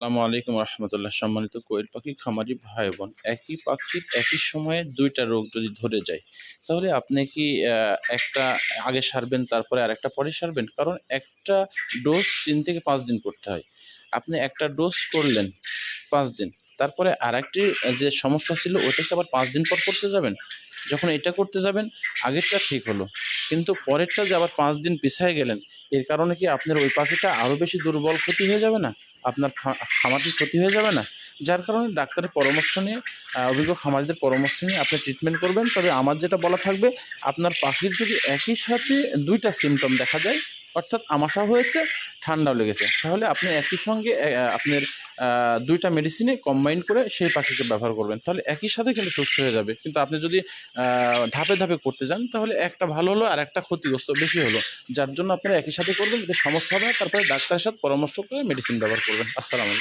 আসসালামু আলাইকুম রহমতুল্লাহ। সম্মানিত কোয়েল পাখি খামারি ভাই বোন, একই পাখির একই সময়ে দুইটা রোগ যদি ধরে যায়, তাহলে আপনি কি একটা আগে সারবেন তারপরে আরেকটা পরে সারবেন? কারণ একটা ডোজ 3 থেকে 5 দিন করতে হয়। আপনি একটা ডোজ করলেন 5 দিন, তারপরে আরেকটি যে সমস্যা ছিল ওটাকে আবার 5 দিন পর করতে যাবেন। যখন এটা করতে যাবেন, আগেরটা ঠিক হলো, কিন্তু পরেরটা যে আবার 5 দিন পিছায় গেলেন, এর কারণে কি আপনার ওই পাখিটা আরও বেশি দুর্বল, ক্ষতি হয়ে যাবে না? আপনার খামারটির ক্ষতি হয়ে যাবে না? যার কারণে ডাক্তারের পরামর্শ নিয়ে, অভিজ্ঞ খামারিদের পরামর্শ নিয়ে আপনি ট্রিটমেন্ট করবেন। তবে আমার যেটা বলা থাকবে, আপনার পাখির যদি একই সাথে ২টা সিম্পটম দেখা যায়, অর্থাৎ আমাশা হয়েছে, ঠান্ডাও লেগেছে, তাহলে আপনি একই সঙ্গে আপনার ২টা মেডিসিনে কম্বাইন করে সেই পাখিকে ব্যবহার করবেন। তাহলে একই সাথে কিন্তু সুস্থ হয়ে যাবে। কিন্তু আপনি যদি ধাপে, ধাপে করতে যান, তাহলে একটা ভালো হলো আর একটা ক্ষতিগ্রস্ত বেশি হলো। যার জন্য আপনারা একই সাথে করবেন, এতে সমস্যা হবে না। তারপরে ডাক্তারের সাথে পরামর্শ করে মেডিসিন ব্যবহার করবেন। আসসালামু আলাইকুম।